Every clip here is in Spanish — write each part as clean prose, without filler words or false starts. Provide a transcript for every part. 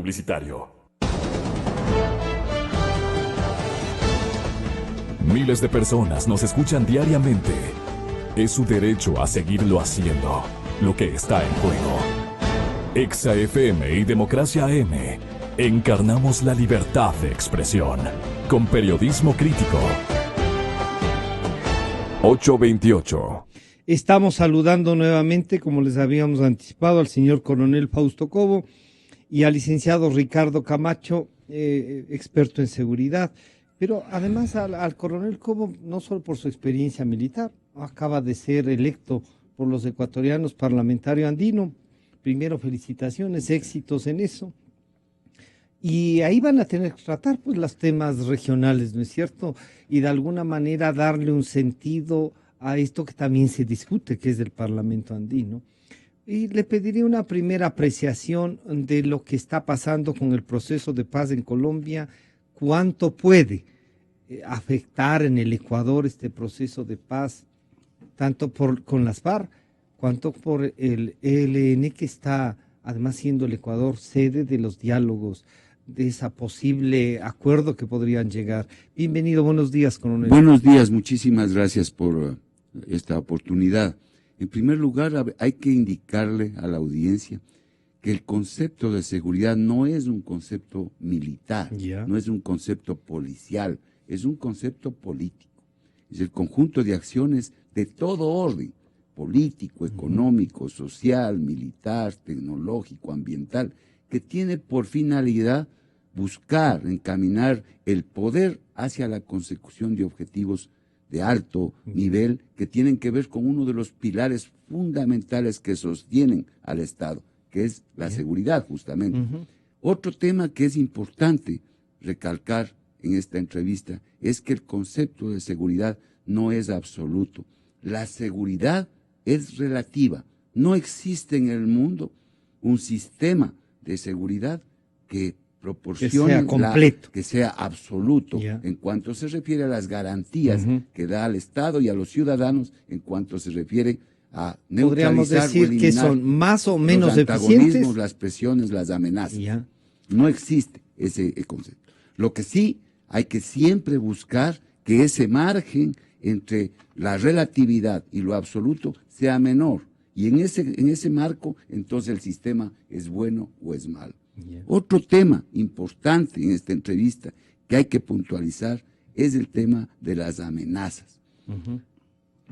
publicitario. Miles de personas nos escuchan diariamente. Es su derecho a seguirlo haciendo. Lo que está en juego. Exa FM y Democracia AM. Encarnamos la libertad de expresión. Con periodismo crítico. 828. Estamos saludando nuevamente, como les habíamos anticipado, al señor coronel Fausto Cobo y al licenciado Ricardo Camacho, experto en seguridad. Pero además al coronel Cobo, no solo por su experiencia militar, acaba de ser electo por los ecuatorianos parlamentario andino. Primero, felicitaciones, éxitos en eso. Y ahí van a tener que tratar pues los temas regionales, ¿no es cierto? Y de alguna manera darle un sentido a esto que también se discute, que es del Parlamento andino. Y le pediría una primera apreciación de lo que está pasando con el proceso de paz en Colombia. ¿Cuánto puede afectar en el Ecuador este proceso de paz, tanto con las FARC, cuanto por el ELN, que está además siendo el Ecuador sede de los diálogos, de ese posible acuerdo que podrían llegar? Bienvenido, buenos días, coronel. Buenos días, muchísimas gracias por esta oportunidad. En primer lugar, hay que indicarle a la audiencia que el concepto de seguridad no es un concepto militar, no es un concepto policial, es un concepto político. Es el conjunto de acciones de todo orden, político, económico, social, militar, tecnológico, ambiental, que tiene por finalidad buscar, encaminar el poder hacia la consecución de objetivos de alto nivel que tienen que ver con uno de los pilares fundamentales que sostienen al Estado, que es la seguridad, justamente. Otro tema que es importante recalcar en esta entrevista es que el concepto de seguridad no es absoluto. La seguridad es relativa. No existe en el mundo un sistema de seguridad que proporcione que sea absoluto en cuanto se refiere a las garantías que da al Estado y a los ciudadanos, en cuanto se refiere a neutralizar. Podríamos decir que son más o menos los antagonismos, eficientes, las presiones, las amenazas. No existe ese concepto. Lo que sí hay que siempre buscar que ese margen entre la relatividad y lo absoluto sea menor. Y en ese marco, entonces el sistema es bueno o es malo. Otro tema importante en esta entrevista que hay que puntualizar es el tema de las amenazas.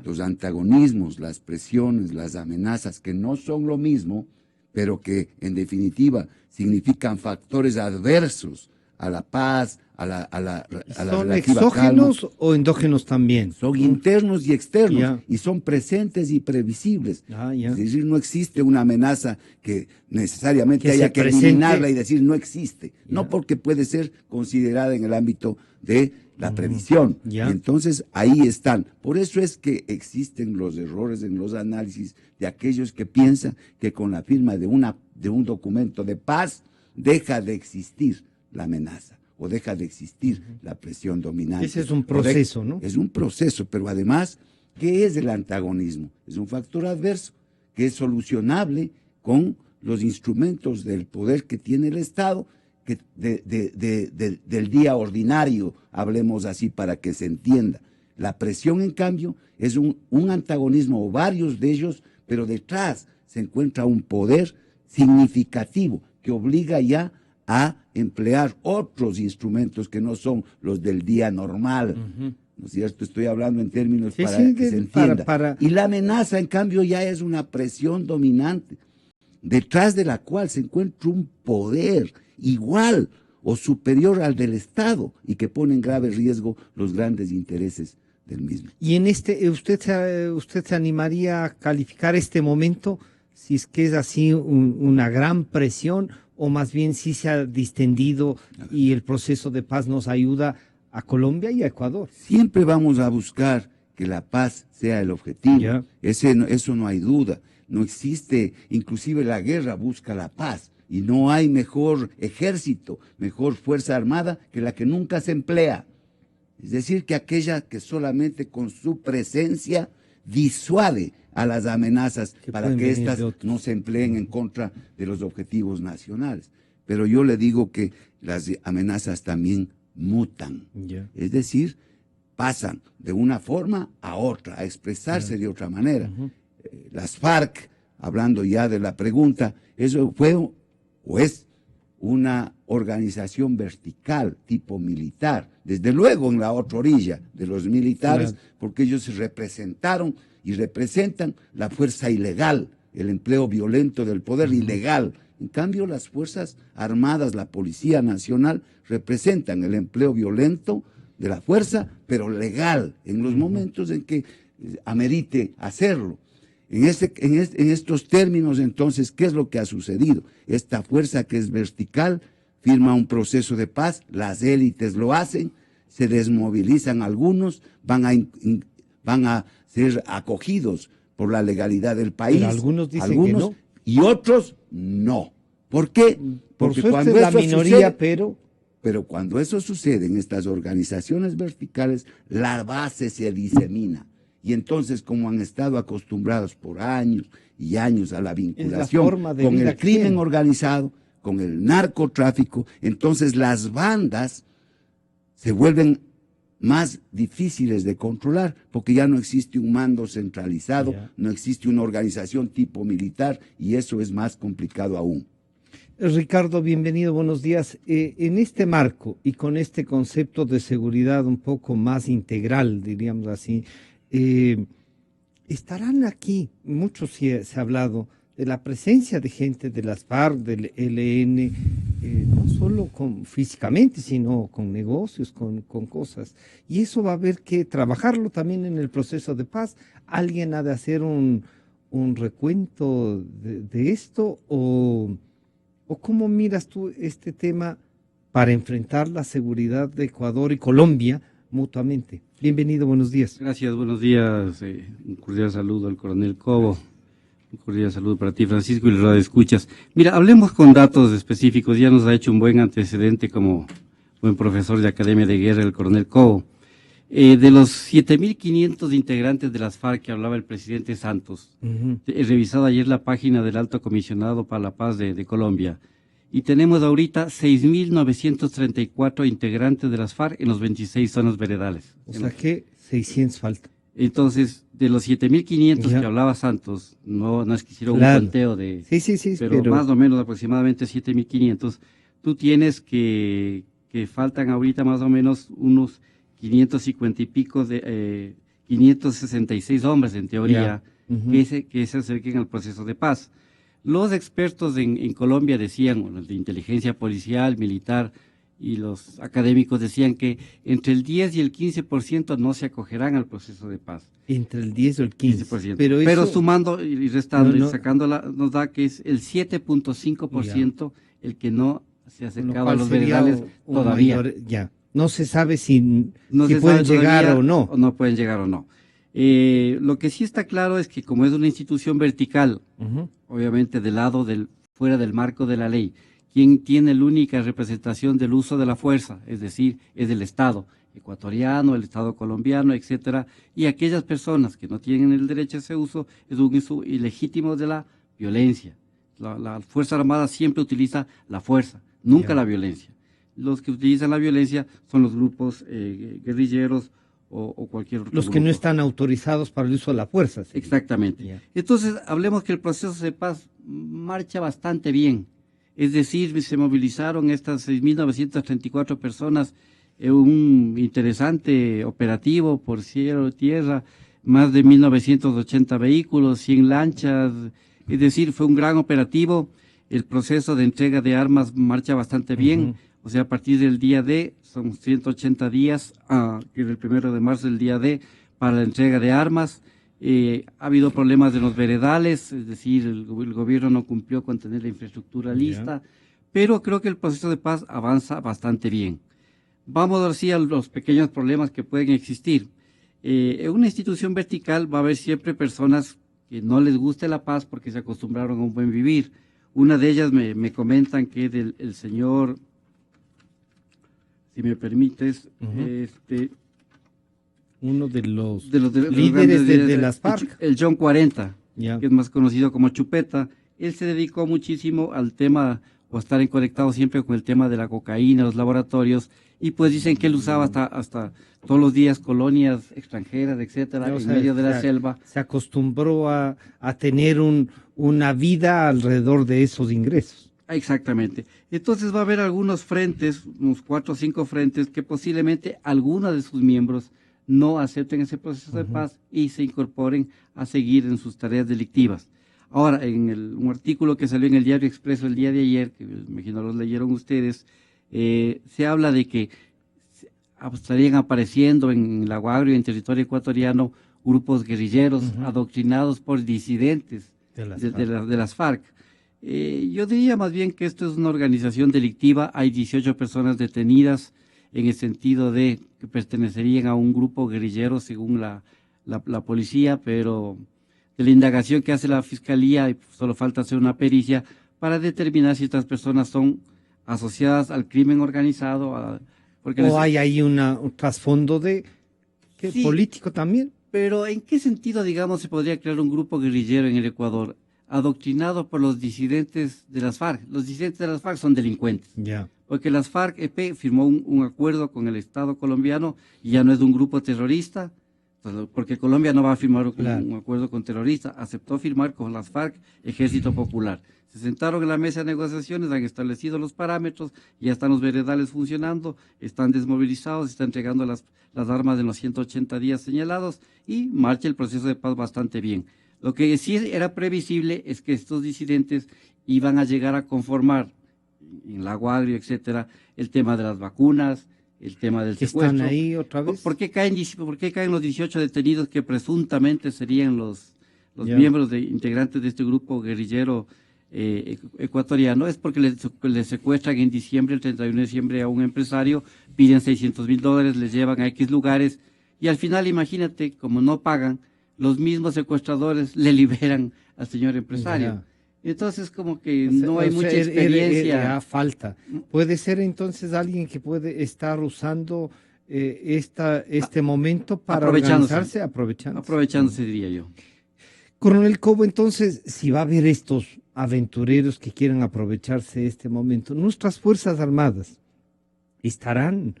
Los antagonismos, las presiones, las amenazas, que no son lo mismo, pero que en definitiva significan factores adversos a la paz, a la ¿Son exógenos calma, o endógenos también? Son internos y externos, y son presentes y previsibles. Es decir, no existe una amenaza que necesariamente haya que eliminarla y decir no existe. No, porque puede ser considerada en el ámbito de la previsión. Entonces, ahí están. Por eso es que existen los errores en los análisis de aquellos que piensan que con la firma de un documento de paz deja de existir la amenaza o deja de existir la presión dominante. Ese es un proceso, ¿no? Es un proceso, pero además, ¿qué es el antagonismo? Es un factor adverso que es solucionable con los instrumentos del poder que tiene el Estado, que del día ordinario, hablemos así para que se entienda. La presión, en cambio, es un antagonismo, o varios de ellos, pero detrás se encuentra un poder significativo que obliga ya a emplear otros instrumentos que no son los del día normal. ¿No es cierto? Estoy hablando en términos que se entienda. Y la amenaza, en cambio, ya es una presión dominante, detrás de la cual se encuentra un poder igual o superior al del Estado y que pone en grave riesgo los grandes intereses del mismo. Y en usted se animaría a calificar este momento, si es que es así una gran presión, o más bien si se ha distendido y el proceso de paz nos ayuda a Colombia y a Ecuador? Siempre vamos a buscar que la paz sea el objetivo. Eso no hay duda. No existe, inclusive la guerra busca la paz. Y no hay mejor ejército, mejor fuerza armada que la que nunca se emplea. Es decir, que aquella que solamente con su presencia disuade a las amenazas para que éstas no se empleen en contra de los objetivos nacionales. pero yo le digo que las amenazas también mutan. Ya. Es decir, pasan de una forma a otra, a expresarse de otra manera. Las FARC, hablando ya de la pregunta, eso fue o es una organización vertical, tipo militar, desde luego en la otra orilla de los militares, porque ellos se representaron y representan la fuerza ilegal, el empleo violento del poder ilegal. En cambio, las Fuerzas Armadas, la Policía Nacional, representan el empleo violento de la fuerza, pero legal, en los momentos en que amerite hacerlo. En estos términos, entonces, ¿qué es lo que ha sucedido? Esta fuerza que es vertical firma un proceso de paz, las élites lo hacen, se desmovilizan algunos, van a ser acogidos por la legalidad del país. Pero algunos dicen que no. Y otros no. ¿Por qué? Porque cuando la minoría, sucede, pero cuando eso sucede en estas organizaciones verticales, la base se disemina. Y entonces, como han estado acostumbrados por años y años a la vinculación con el crimen organizado, con el narcotráfico, entonces las bandas se vuelven más difíciles de controlar, porque ya no existe un mando centralizado, no existe una organización tipo militar, y eso es más complicado aún. Ricardo, bienvenido, buenos días. En este marco y con este concepto de seguridad un poco más integral, diríamos así, estarán aquí, mucho se ha hablado de la presencia de gente de las FARC, del ELN, no solo físicamente, sino con negocios, con cosas. Y eso va a haber que trabajarlo también en el proceso de paz. ¿Alguien ha de hacer un recuento de esto? ¿O cómo miras tú este tema para enfrentar la seguridad de Ecuador y Colombia mutuamente? Bienvenido, buenos días. Gracias, buenos días. Un cordial saludo al coronel Cobo. Un cordial saludo para ti, Francisco, y los radioescuchas. Mira, hablemos con datos específicos. Ya nos ha hecho un buen antecedente como buen profesor de Academia de Guerra, el coronel Cobo. De los 7.500 integrantes de las FARC que hablaba el presidente Santos, he revisado ayer la página del Alto Comisionado para la Paz de Colombia, y tenemos ahorita 6.934 integrantes de las FARC en los 26 zonas veredales. O sea que 600 faltan. Entonces, de los 7.500 que hablaba Santos, no es que hicieron un conteo de... Sí, pero más o menos aproximadamente 7.500, tú tienes que faltan ahorita más o menos unos 550 y pico de 566 hombres en teoría que se acerquen al proceso de paz. Los expertos en Colombia decían, bueno, de inteligencia policial, militar y los académicos decían que entre el 10 y el 15% no se acogerán al proceso de paz. Entre el 10 o el 15%. Pero sumando y restando y sacándola, nos da que es el 7.5% el que no se ha acercado a los veredales todavía. No se sabe si pueden llegar o no. No pueden llegar o no. Lo que sí está claro es que como es una institución vertical, obviamente fuera del marco de la ley, quien tiene la única representación del uso de la fuerza, es decir, es el Estado ecuatoriano, el Estado colombiano, etcétera, y aquellas personas que no tienen el derecho a ese uso, es un uso ilegítimo de la violencia. La Fuerza Armada siempre utiliza la fuerza, nunca la violencia. Los que utilizan la violencia son los grupos guerrilleros o cualquier otro Los que no están autorizados para el uso de la fuerza. ¿Sí? Exactamente. Entonces, hablemos que el proceso de paz marcha bastante bien. Es decir, se movilizaron estas 6.934 personas en un interesante operativo por cielo y tierra, más de 1.980 vehículos, 100 lanchas, es decir, fue un gran operativo. El proceso de entrega de armas marcha bastante bien, o sea, a partir del día D, son 180 días, que es el 1 de marzo, el día D, para la entrega de armas. Ha habido problemas de los veredales, es decir, el gobierno no cumplió con tener la infraestructura lista, pero creo que el proceso de paz avanza bastante bien. Vamos así a los pequeños problemas que pueden existir. En una institución vertical va a haber siempre personas que no les guste la paz porque se acostumbraron a un buen vivir. Una de ellas me comentan que el señor, si me permites, uno de los líderes de las FARC, el John 40, que es más conocido como Chupeta. Él se dedicó muchísimo al tema o estar conectado siempre con el tema de la cocaína, los laboratorios, y pues dicen que él usaba hasta todos los días colonias extranjeras, etcétera, O en sea, medio de la selva. se acostumbró a tener una vida alrededor de esos ingresos. Exactamente. Entonces va a haber algunos frentes, unos 4 o 5 frentes, que posiblemente algunos de sus miembros no acepten ese proceso de paz y se incorporen a seguir en sus tareas delictivas. Ahora, un artículo que salió en el Diario Expreso el día de ayer, que me imagino lo leyeron ustedes, se habla de que estarían apareciendo en La Guagrio y en territorio ecuatoriano grupos guerrilleros adoctrinados por disidentes de las FARC. Yo diría más bien que esto es una organización delictiva. Hay 18 personas detenidas en el sentido de que pertenecerían a un grupo guerrillero según la policía, pero de la indagación que hace la fiscalía solo falta hacer una pericia para determinar si estas personas son asociadas al crimen organizado. Hay ahí un trasfondo Sí, político también. pero ¿en qué sentido, digamos, se podría crear un grupo guerrillero en el Ecuador adoctrinado por los disidentes de las FARC? Los disidentes de las FARC son delincuentes. Ya. Porque las FARC-EP firmó un acuerdo con el Estado colombiano y ya no es de un grupo terrorista, porque Colombia no va a firmar un acuerdo con terroristas, aceptó firmar con las FARC, Ejército Popular. Se sentaron en la mesa de negociaciones, han establecido los parámetros, ya están los veredales funcionando, están desmovilizados, están entregando las armas en los 180 días señalados y marcha el proceso de paz bastante bien. Lo que sí era previsible es que estos disidentes iban a llegar a conformar en La Guagrio, etcétera, el tema de las vacunas, el tema del secuestro. ¿Están ahí otra vez? ¿Por qué caen los 18 detenidos que presuntamente serían los miembros integrantes de este grupo guerrillero ecuatoriano? Es porque le secuestran en diciembre, el 31 de diciembre, a un empresario, piden $600,000, les llevan a X lugares y al final, imagínate, como no pagan, los mismos secuestradores le liberan al señor empresario. Ya. Entonces, como que no hay mucha experiencia. Falta. Puede ser entonces alguien que puede estar usando este momento para organizarse, aprovechándose, diría yo. Coronel Cobo, entonces, si va a haber estos aventureros que quieran aprovecharse de este momento, nuestras Fuerzas Armadas estarán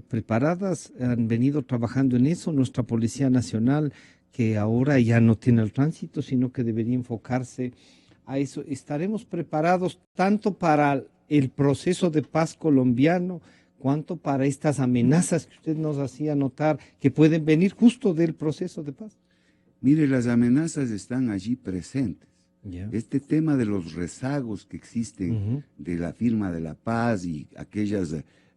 preparadas, han venido trabajando en eso, nuestra Policía Nacional, que ahora ya no tiene el tránsito, sino que debería enfocarse a eso. ¿Estaremos preparados tanto para el proceso de paz colombiano cuanto para estas amenazas que usted nos hacía notar que pueden venir justo del proceso de paz? Mire, las amenazas están allí presentes. Yeah. Este tema de los rezagos que existen de la firma de la paz y aquellas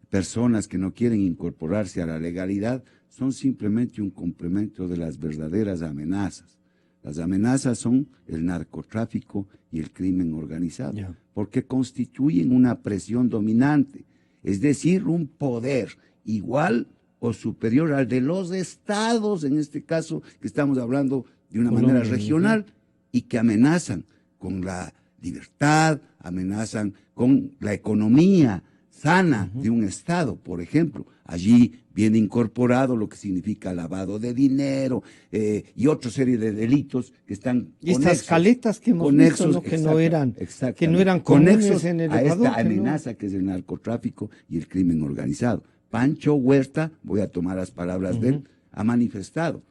personas que no quieren incorporarse a la legalidad son simplemente un complemento de las verdaderas amenazas. Las amenazas son el narcotráfico y el crimen organizado, porque constituyen una presión dominante, es decir, un poder igual o superior al de los estados, en este caso que estamos hablando de una manera regional, y que amenazan con la libertad, amenazan con la economía sana de un estado, por ejemplo. Allí viene incorporado lo que significa lavado de dinero y otra serie de delitos que están y estas caletas que hemos visto, ¿no? que no eran comunes en el Ecuador, a esta amenaza que es el narcotráfico y el crimen organizado. Pancho Huerta, voy a tomar las palabras de él, ha manifestado,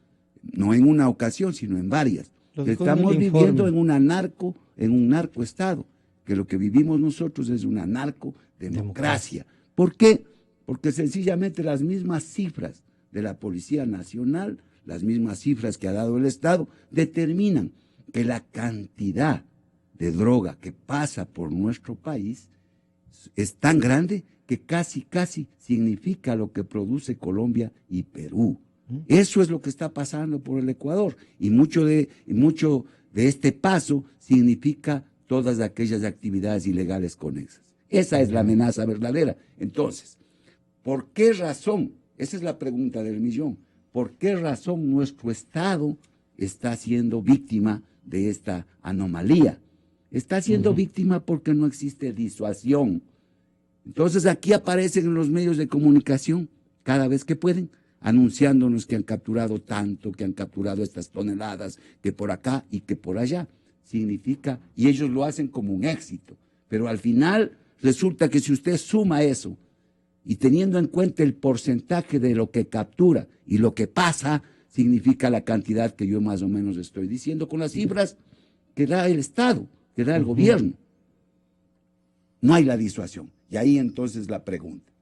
no en una ocasión, sino en varias, que estamos viviendo en un narcoestado, que lo que vivimos nosotros es una narcodemocracia. ¿Por qué? Porque sencillamente las mismas cifras de la Policía Nacional, las mismas cifras que ha dado el Estado, determinan que la cantidad de droga que pasa por nuestro país es tan grande que casi significa lo que produce Colombia y Perú. Eso es lo que está pasando por el Ecuador, y mucho de este paso significa todas aquellas actividades ilegales conexas. Esa es la amenaza verdadera. Entonces, ¿por qué razón? Esa es la pregunta del millón. ¿Por qué razón nuestro Estado está siendo víctima de esta anomalía? Está siendo víctima porque no existe disuasión. Entonces aquí aparecen en los medios de comunicación cada vez que pueden, anunciándonos que han capturado tanto, que han capturado estas toneladas, que por acá y que por allá. Significa, y ellos lo hacen como un éxito, Pero al final resulta que si usted suma eso y teniendo en cuenta el porcentaje de lo que captura y lo que pasa, significa la cantidad que yo más o menos estoy diciendo con las cifras que da el Estado, que da el gobierno. No hay la disuasión. Y ahí entonces la pregunta,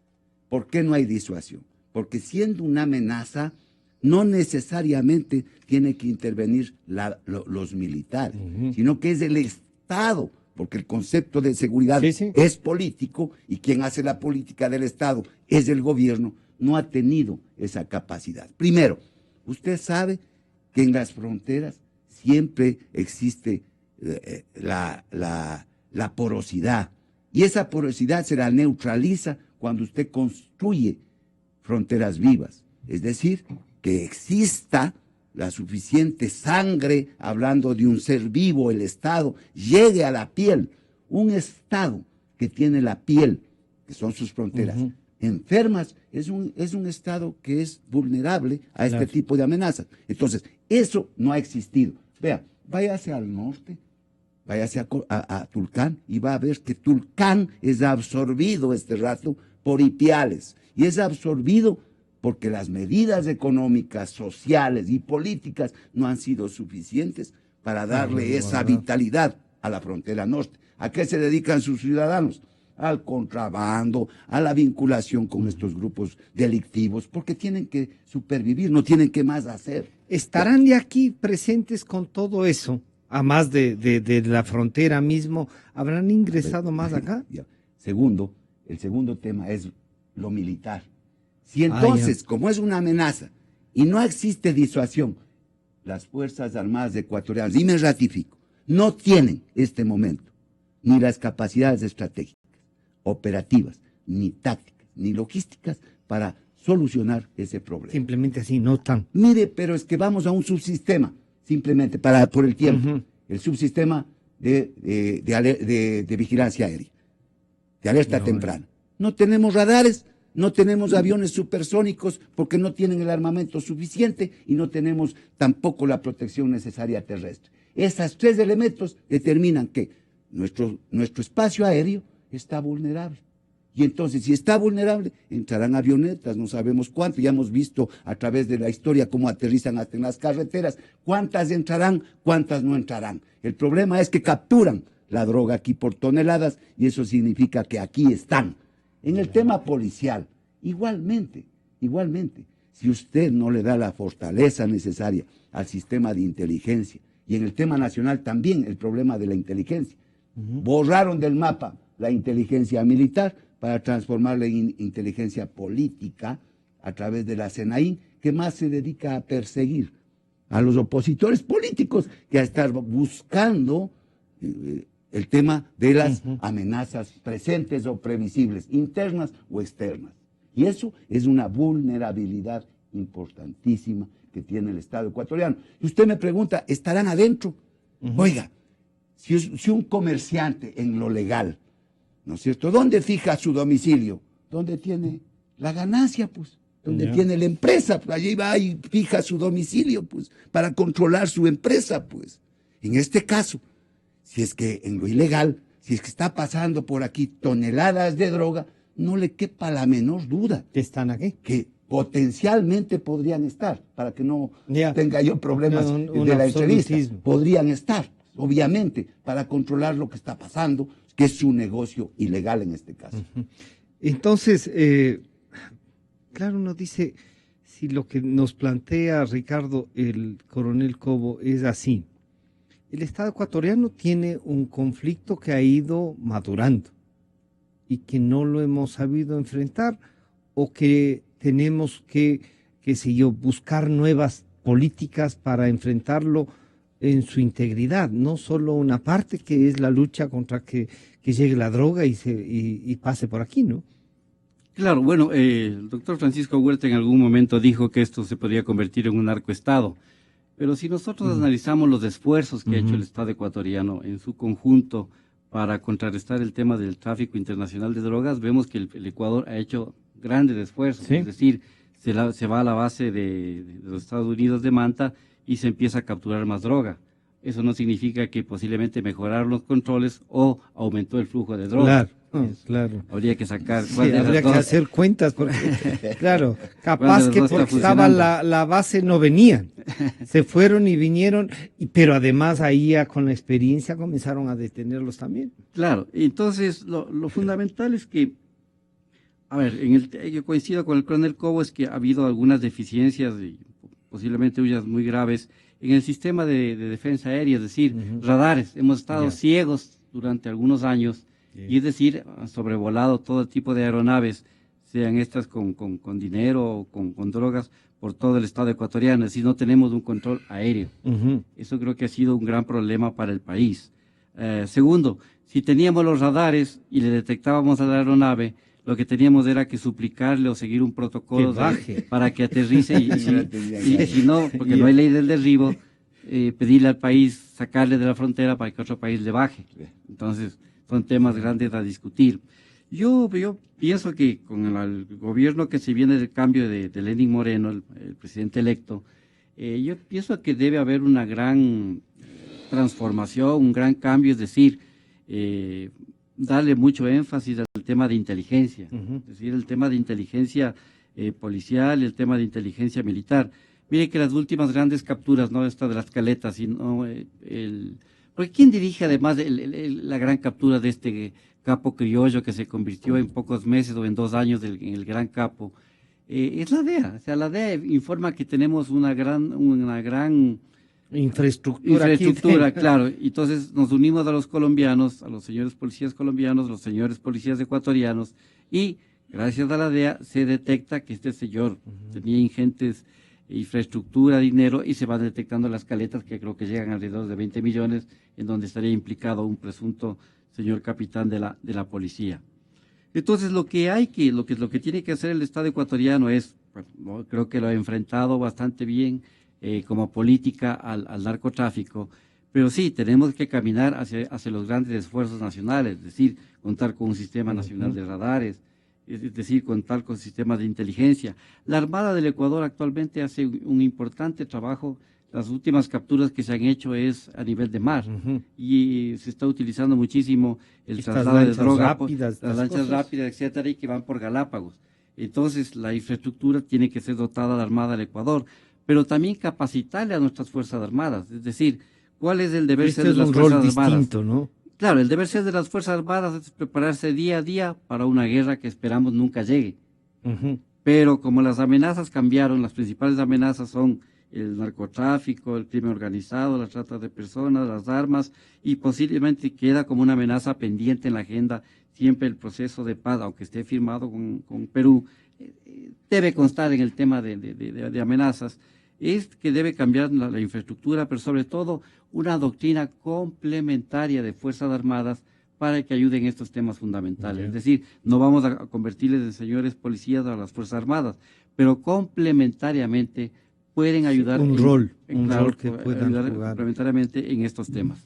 ¿por qué no hay disuasión? Porque siendo una amenaza, no necesariamente tiene que intervenir los militares, sino que es el Estado, porque el concepto de seguridad es político y quien hace la política del Estado es el gobierno, no ha tenido esa capacidad. Primero, usted sabe que en las fronteras siempre existe la porosidad, y esa porosidad se la neutraliza cuando usted construye fronteras vivas, es decir, que exista la suficiente sangre, hablando de un ser vivo, el Estado, llegue a la piel. Un Estado que tiene la piel, que son sus fronteras, enfermas, es un Estado que es vulnerable a este tipo de amenazas. Entonces, eso no ha existido. Vea, váyase al norte, váyase a Tulcán y va a ver que Tulcán es absorbido este rato por Ipiales. Y es absorbido porque las medidas económicas, sociales y políticas no han sido suficientes para darle esa vitalidad a la frontera norte. ¿A qué se dedican sus ciudadanos? Al contrabando, a la vinculación con estos grupos delictivos, porque tienen que supervivir, no tienen que más hacer. ¿Estarán de aquí presentes con todo eso? A más de la frontera mismo, ¿habrán ingresado más acá? Segundo, el segundo tema es lo militar. Si entonces, como es una amenaza y no existe disuasión, las Fuerzas Armadas ecuatorianas, y me ratifico, no tienen este momento ni las capacidades estratégicas, operativas, ni tácticas, ni logísticas para solucionar ese problema. Simplemente así, no tan. Mire, pero es que vamos a un subsistema, simplemente por el tiempo, el subsistema de vigilancia aérea, de alerta temprana. No tenemos radares, no tenemos aviones supersónicos porque no tienen el armamento suficiente y no tenemos tampoco la protección necesaria terrestre. Esos tres elementos determinan que nuestro espacio aéreo está vulnerable. Y entonces, si está vulnerable, entrarán avionetas, no sabemos cuánto, ya hemos visto a través de la historia cómo aterrizan hasta en las carreteras, cuántas entrarán, cuántas no entrarán. El problema es que capturan la droga aquí por toneladas y eso significa que aquí están. En el tema policial, igualmente, si usted no le da la fortaleza necesaria al sistema de inteligencia, y en el tema nacional también el problema de la inteligencia, borraron del mapa la inteligencia militar para transformarla en inteligencia política a través de la CENAIN, que más se dedica a perseguir a los opositores políticos que a estar buscando el tema de las amenazas presentes o previsibles, internas o externas. Y eso es una vulnerabilidad importantísima que tiene el Estado ecuatoriano. Y usted me pregunta, ¿estarán adentro? Oiga, si un comerciante en lo legal, ¿no es cierto? ¿Dónde fija su domicilio? ¿Dónde tiene la ganancia, pues? ¿Dónde tiene la empresa? Pues allí va y fija su domicilio, pues, para controlar su empresa, pues. En este caso, si es que en lo ilegal, si es que está pasando por aquí toneladas de droga, no le quepa la menor duda. ¿Que están aquí? Que potencialmente podrían estar, para que no tenga yo problemas de la entrevista. Podrían estar, obviamente, para controlar lo que está pasando, que es su negocio ilegal en este caso. Entonces, claro, uno dice, si lo que nos plantea Ricardo, el coronel Cobo, es así, el Estado ecuatoriano tiene un conflicto que ha ido madurando y que no lo hemos sabido enfrentar, o que tenemos que, qué sé yo, buscar nuevas políticas para enfrentarlo en su integridad, no solo una parte que es la lucha contra que llegue la droga y pase por aquí, ¿no? Claro, bueno, el doctor Francisco Huerta en algún momento dijo que esto se podría convertir en un narcoestado, pero si nosotros analizamos los esfuerzos que ha hecho el Estado ecuatoriano en su conjunto para contrarrestar el tema del tráfico internacional de drogas, vemos que el Ecuador ha hecho grandes esfuerzos, es decir, se va a la base de los Estados Unidos de Manta y se empieza a capturar más droga. eso no significa que posiblemente mejoraron los controles o aumentó el flujo de drogas. Claro, claro. Habría que sacar Sí, habría que hacer cuentas porque, claro, capaz que porque estaba la base no venían, se fueron y vinieron, pero además ahí ya con la experiencia comenzaron a detenerlos también. Claro, entonces lo fundamental es que, a ver, yo coincido con el coronel Cobo, es que ha habido algunas deficiencias y posiblemente unas muy graves en el sistema de defensa aérea, es decir, radares. Hemos estado ciegos durante algunos años, y es decir, han sobrevolado todo tipo de aeronaves, sean estas con dinero o con drogas, por todo el estado ecuatoriano, es decir, no tenemos un control aéreo. Eso creo que ha sido un gran problema para el país. Segundo, si teníamos los radares y le detectábamos a la aeronave, lo que teníamos era que suplicarle o seguir un protocolo para que aterrice y si no, porque no hay ley del derribo, pedirle al país, sacarle de la frontera para que otro país le baje. Entonces, son temas grandes a discutir. Yo pienso que con el gobierno que se viene del cambio de Lenín Moreno, el presidente electo, yo pienso que debe haber una gran transformación, un gran cambio, es decir, darle mucho énfasis al tema de inteligencia, es decir, el tema de inteligencia policial, el tema de inteligencia militar. Mire que las últimas grandes capturas, no esta de las caletas, sino porque ¿quién dirige además la gran captura de este capo criollo que se convirtió en pocos meses o en 2 años en el gran capo? Es la DEA. O sea, la DEA informa que tenemos una gran infraestructura, claro. Entonces nos unimos a los colombianos, a los señores policías colombianos, los señores policías ecuatorianos, y gracias a la DEA se detecta que este señor tenía ingentes infraestructura, dinero, y se van detectando las caletas que creo que llegan alrededor de 20 millones, en donde estaría implicado un presunto señor capitán de la policía. Entonces lo que tiene que hacer el Estado ecuatoriano es, bueno, creo que lo ha enfrentado bastante bien como política al narcotráfico, pero sí, tenemos que caminar hacia los grandes esfuerzos nacionales, es decir, contar con un sistema nacional de radares, es decir, contar con sistemas de inteligencia. La Armada del Ecuador actualmente hace un importante trabajo. Las últimas capturas que se han hecho es a nivel de mar, y se está utilizando muchísimo el traslado de droga, las lanchas rápidas, etcétera, y que van por Galápagos. Entonces, la infraestructura tiene que ser dotada a la Armada del Ecuador, pero también capacitarle a nuestras Fuerzas Armadas, es decir, ¿cuál es el deber ser de las Fuerzas Armadas? Distinto, ¿no? Claro, el deber ser de las Fuerzas Armadas es prepararse día a día para una guerra que esperamos nunca llegue. Pero como las amenazas cambiaron, las principales amenazas son el narcotráfico, el crimen organizado, la trata de personas, las armas, y posiblemente queda como una amenaza pendiente en la agenda siempre el proceso de paz, aunque esté firmado con Perú, debe constar en el tema de amenazas. Es que debe cambiar la infraestructura, pero sobre todo una doctrina complementaria de Fuerzas Armadas para que ayuden en estos temas fundamentales. Es decir, no vamos a convertirles en señores policías a las Fuerzas Armadas, pero complementariamente pueden ayudar un rol que puedan jugar complementariamente en estos temas.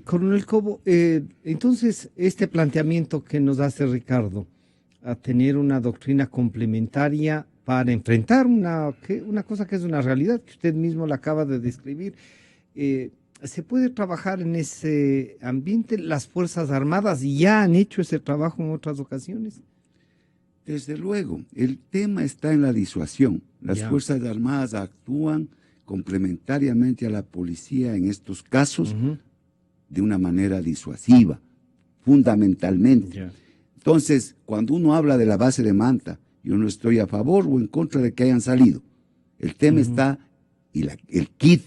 Coronel Cobo, entonces este planteamiento que nos hace Ricardo, a tener una doctrina complementaria para enfrentar una cosa que es una realidad, que usted mismo la acaba de describir, ¿se puede trabajar en ese ambiente? ¿Las Fuerzas Armadas ya han hecho ese trabajo en otras ocasiones? Desde luego, el tema está en la disuasión. Las Fuerzas Armadas actúan complementariamente a la policía en estos casos de una manera disuasiva, fundamentalmente. Entonces, cuando uno habla de la base de Manta, yo no estoy a favor o en contra de que hayan salido. El tema está, y el kit,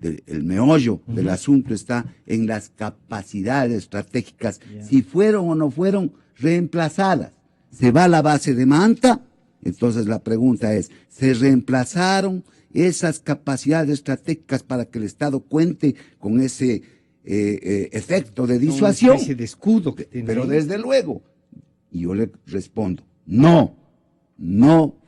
el meollo del asunto está en las capacidades estratégicas, si fueron o no fueron reemplazadas. Se va a la base de Manta, entonces la pregunta es, ¿se reemplazaron esas capacidades estratégicas para que el Estado cuente con ese efecto de disuasión? Ese de escudo que tiene. Pero desde luego, y yo le respondo, no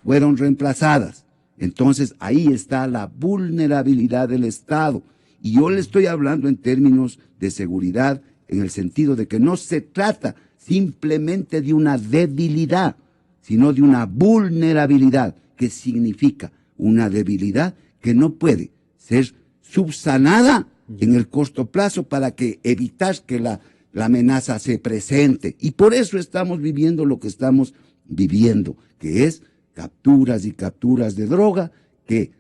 fueron reemplazadas. Entonces ahí está la vulnerabilidad del Estado. Y yo le estoy hablando en términos de seguridad, en el sentido de que no se trata simplemente de una debilidad, sino de una vulnerabilidad, que significa una debilidad que no puede ser subsanada en el corto plazo para que evitar que la amenaza se presente. Y por eso estamos viviendo lo que estamos viviendo, que es capturas y capturas de droga, que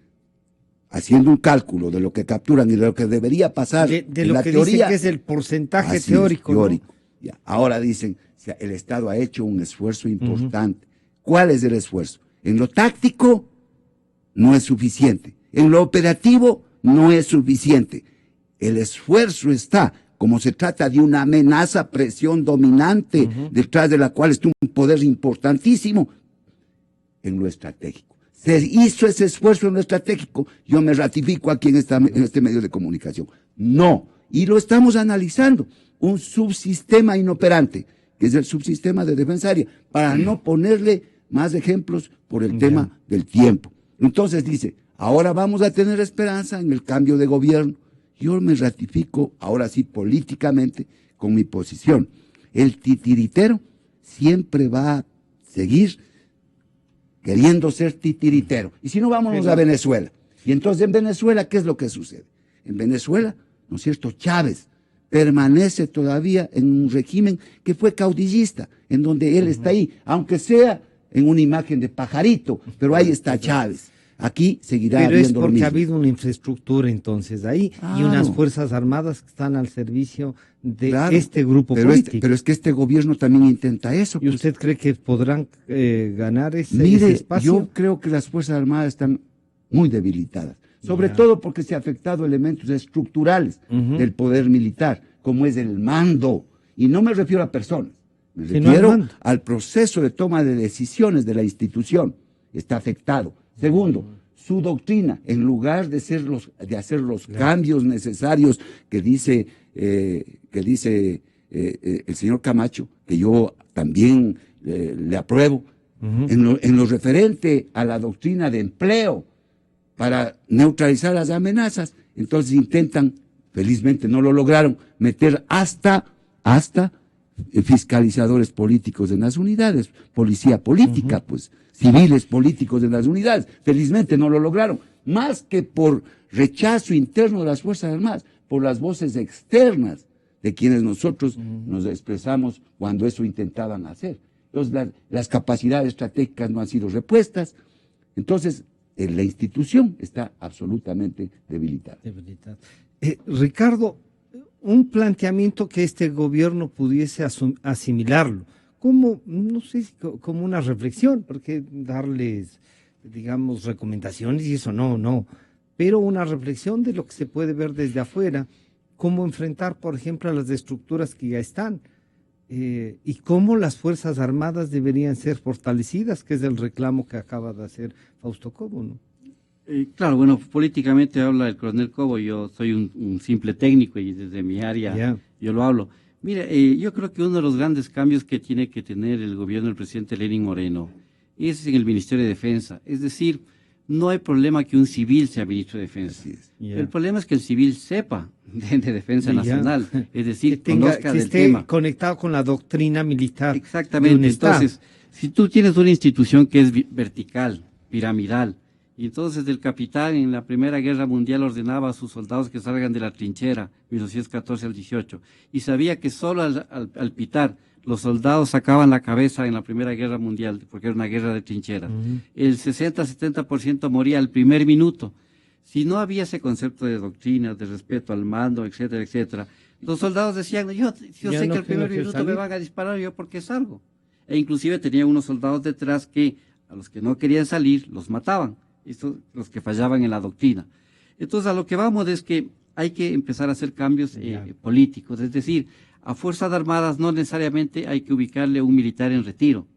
haciendo un cálculo de lo que capturan y de lo que debería pasar de en lo la que teoría, dicen que es el porcentaje así teórico, es, ¿no? teórico. Ya. Ahora dicen, el Estado ha hecho un esfuerzo importante. ¿Cuál es el esfuerzo? En lo táctico no es suficiente. En lo operativo no es suficiente. El esfuerzo está, como se trata de una amenaza, presión dominante, detrás de la cual está un poder importantísimo, en lo estratégico. Se hizo ese esfuerzo en lo estratégico, yo me ratifico aquí en este medio de comunicación. No, y lo estamos analizando. Un subsistema inoperante, que es el subsistema de defensa aérea, para no ponerle más ejemplos por el tema del tiempo. Entonces dice, ahora vamos a tener esperanza en el cambio de gobierno. Yo me ratifico, ahora sí, políticamente, con mi posición. El titiritero siempre va a seguir queriendo ser titiritero. Y si no, vámonos a Venezuela. Y entonces en Venezuela, ¿qué es lo que sucede? En Venezuela, ¿no es cierto?, Chávez permanece todavía en un régimen que fue caudillista, en donde él está ahí, aunque sea en una imagen de pajarito, pero ahí está Chávez. Aquí seguirá pero habiendo es lo porque mismo. ha habido una infraestructura entonces ahí y unas fuerzas armadas que están al servicio de este grupo político. Pero es que este gobierno también intenta eso. ¿Y usted cree que podrán ganar ese Mire, espacio? yo creo que las Fuerzas Armadas están muy debilitadas, sobre todo porque se ha afectado elementos estructurales del poder militar, como es el mando. Y no me refiero a personas, me refiero al proceso de toma de decisiones de la institución. Está afectado. Segundo, su doctrina, en lugar de hacer los cambios necesarios que dice el señor Camacho, que yo también le apruebo, en lo referente a la doctrina de empleo para neutralizar las amenazas, entonces intentan, felizmente no lo lograron, meter hasta fiscalizadores políticos en las unidades, policía política, pues civiles políticos en las unidades. Felizmente no lo lograron, más que por rechazo interno de las Fuerzas Armadas, por las voces externas de quienes nosotros nos expresamos cuando eso intentaban hacer. Entonces las capacidades estratégicas no han sido repuestas, entonces la institución está absolutamente debilitada. Ricardo, un planteamiento que este gobierno pudiese asimilarlo, como, no sé, como una reflexión, porque darles, digamos, recomendaciones y eso no, pero una reflexión de lo que se puede ver desde afuera, cómo enfrentar, por ejemplo, a las estructuras que ya están, y cómo las Fuerzas Armadas deberían ser fortalecidas, que es el reclamo que acaba de hacer Fausto Cobo, ¿no? Claro, bueno, políticamente habla el coronel Cobo, yo soy un simple técnico y desde mi área yo lo hablo. Mira, yo creo que uno de los grandes cambios que tiene que tener el gobierno del presidente Lenín Moreno es en el Ministerio de Defensa. Es decir, no hay problema que un civil sea ministro de Defensa. El problema es que el civil sepa de defensa nacional, es decir, que conozca del tema. Esté conectado con la doctrina militar. Exactamente. Entonces, si tú tienes una institución que es vertical, piramidal, y entonces el capitán en la Primera Guerra Mundial ordenaba a sus soldados que salgan de la trinchera, 1914 al 18, y sabía que solo al pitar los soldados sacaban la cabeza en la Primera Guerra Mundial, porque era una guerra de trincheras. El 60-70% moría al primer minuto. Si no había ese concepto de doctrina, de respeto al mando, etcétera, etcétera, los soldados decían, yo sé que al primer minuto me van a disparar, yo por qué salgo. E inclusive tenía unos soldados detrás que a los que no querían salir los mataban. Estos, los que fallaban en la doctrina. Entonces, a lo que vamos es que hay que empezar a hacer cambios políticos, es decir, a Fuerzas Armadas no necesariamente hay que ubicarle un militar en retiro,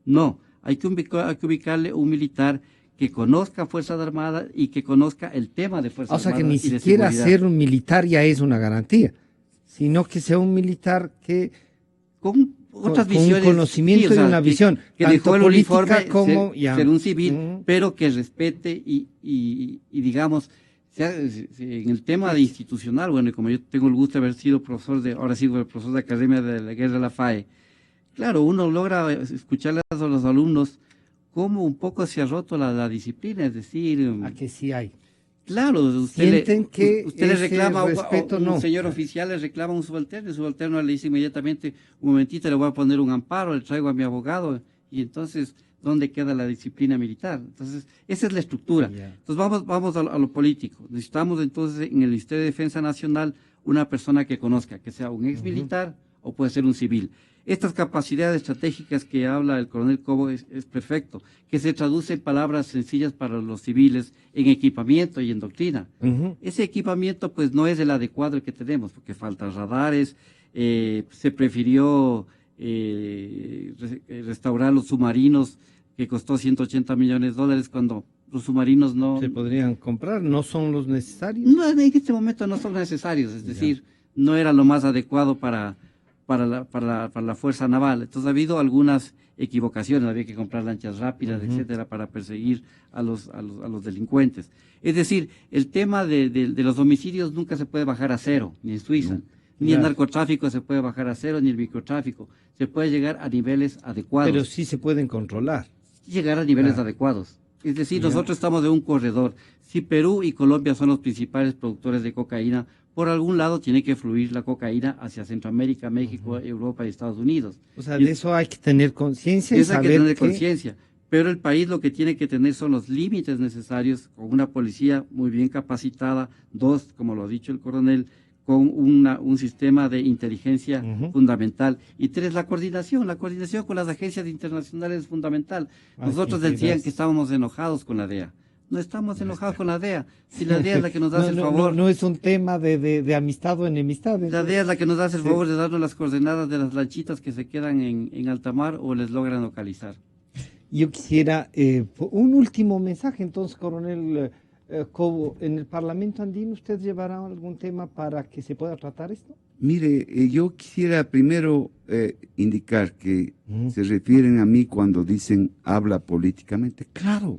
no, hay que ubicarle un militar que conozca Fuerzas Armadas y que conozca el tema de Fuerzas Armadas. O sea, que ni siquiera ser un militar ya es una garantía, sino que sea un militar que con otras visiones, un conocimiento y una visión, que dejó el uniforme como ser un civil, pero que respete y digamos, en el tema de institucional, bueno, y como yo tengo el gusto de haber sido profesor ahora sigo el profesor de Academia de la Guerra de la FAE, claro, uno logra escucharle a los alumnos cómo un poco se ha roto la disciplina, es decir... ¿A que sí hay? Claro, sienten que usted le reclama respeto, un señor oficial, le reclama a un subalterno, el subalterno le dice inmediatamente, un momentito, le voy a poner un amparo, le traigo a mi abogado, y entonces, ¿dónde queda la disciplina militar? Entonces, esa es la estructura. Entonces, vamos a lo político. Necesitamos entonces en el Ministerio de Defensa Nacional una persona que conozca, que sea un ex militar o puede ser un civil. Estas capacidades estratégicas que habla el coronel Cobo es perfecto, que se traduce en palabras sencillas para los civiles, en equipamiento y en doctrina. Ese equipamiento pues no es el adecuado el que tenemos, porque faltan radares, se prefirió restaurar los submarinos, que costó $180 millones, cuando los submarinos no... Se podrían comprar, ¿no son los necesarios? No, en este momento no son necesarios, es decir, no era lo más adecuado para la fuerza naval. Entonces ha habido algunas equivocaciones, había que comprar lanchas rápidas, etcétera, para perseguir a los delincuentes. Es decir, el tema de los homicidios nunca se puede bajar a cero, ni en Suiza, ni el narcotráfico se puede bajar a cero, ni el microtráfico. Se puede llegar a niveles adecuados. Pero sí se pueden controlar. Llegar a niveles adecuados. Es decir, nosotros estamos de un corredor. Si Perú y Colombia son los principales productores de cocaína, por algún lado tiene que fluir la cocaína hacia Centroamérica, México, Europa y Estados Unidos. O sea, de eso hay que tener conciencia y saber hay que tener conciencia. Pero el país lo que tiene que tener son los límites necesarios, con una policía muy bien capacitada, 2, como lo ha dicho el coronel, con un sistema de inteligencia fundamental, y 3, la coordinación con las agencias internacionales es fundamental. Nosotros decían que estábamos enojados con la DEA. No estamos enojados con la DEA. Si la DEA es la que nos hace el favor. No es un tema de amistad o enemistad. La DEA es la que nos hace el favor de darnos las coordenadas de las lanchitas que se quedan en alta mar o les logran localizar. Yo quisiera un último mensaje, entonces, coronel Cobo. ¿En el Parlamento andino usted llevará algún tema para que se pueda tratar esto? Mire, yo quisiera primero indicar que se refieren a mí cuando dicen habla políticamente. Claro,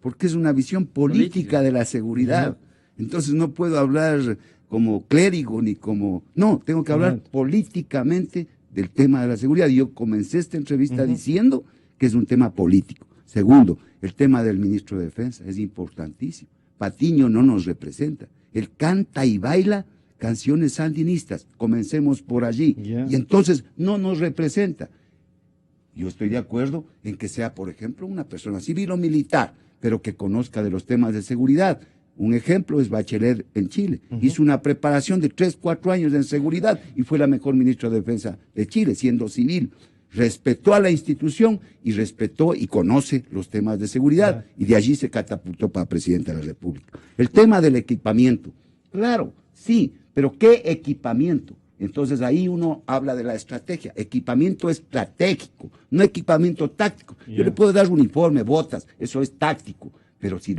porque es una visión política de la seguridad. Entonces no puedo hablar como clérigo ni como... No, tengo que hablar políticamente del tema de la seguridad. Yo comencé esta entrevista diciendo que es un tema político. Segundo, el tema del ministro de Defensa es importantísimo. Patiño no nos representa. Él canta y baila canciones sandinistas. Comencemos por allí. Y entonces no nos representa. Yo estoy de acuerdo en que sea, por ejemplo, una persona civil o militar, pero que conozca de los temas de seguridad. Un ejemplo es Bachelet en Chile. Hizo una preparación de 3, 4 años en seguridad y fue la mejor ministra de Defensa de Chile, siendo civil. Respetó a la institución y respetó y conoce los temas de seguridad, y de allí se catapultó para presidente de la República. El tema del equipamiento, claro, sí, pero ¿qué equipamiento? Entonces ahí uno habla de la estrategia. Equipamiento estratégico, no equipamiento táctico. Yo le puedo dar uniforme, botas, eso es táctico, pero si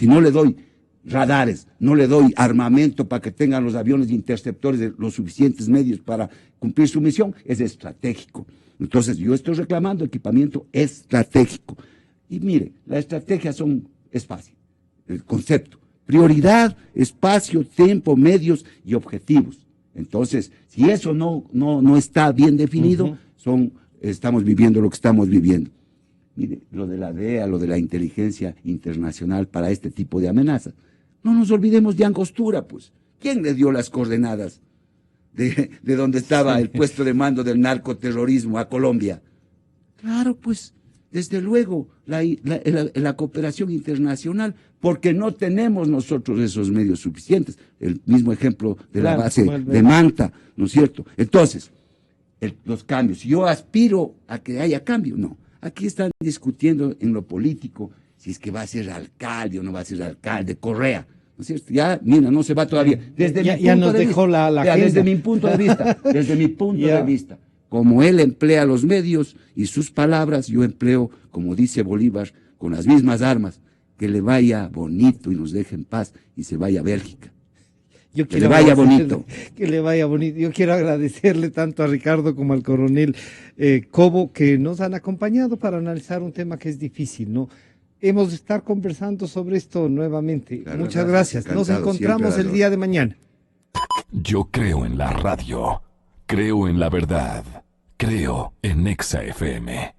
no le doy radares, no le doy armamento para que tengan los aviones interceptores de los suficientes medios para cumplir su misión, es estratégico. Entonces yo estoy reclamando equipamiento estratégico. Y mire, la estrategia es fácil, el concepto: prioridad, espacio, tiempo, medios y objetivos. Entonces, si eso no está bien definido, estamos viviendo lo que estamos viviendo. Mire, lo de la DEA, lo de la inteligencia internacional para este tipo de amenazas. No nos olvidemos de Angostura, pues. ¿Quién le dio las coordenadas de donde estaba el puesto de mando del narcoterrorismo a Colombia? Claro, pues, desde luego, la cooperación internacional, porque no tenemos nosotros esos medios suficientes. El mismo ejemplo de la base de Manta, ¿no es cierto? Entonces, los cambios. Yo aspiro a que haya cambio, no. Aquí están discutiendo en lo político si es que va a ser alcalde o no va a ser alcalde, Correa, ¿no es cierto? Ya, mira, no se va todavía. Desde mi punto de vista, como él emplea los medios y sus palabras, yo empleo, como dice Bolívar, con las mismas armas, que le vaya bonito y nos deje en paz y se vaya a Bélgica. Que le vaya bonito. Que le vaya bonito. Yo quiero agradecerle tanto a Ricardo como al coronel Cobo, que nos han acompañado para analizar un tema que es difícil, ¿no? Hemos de estar conversando sobre esto nuevamente. Claro, muchas gracias. Nos encontramos el día de mañana. Yo creo en la radio. Creo en la verdad. Creo en Exa FM.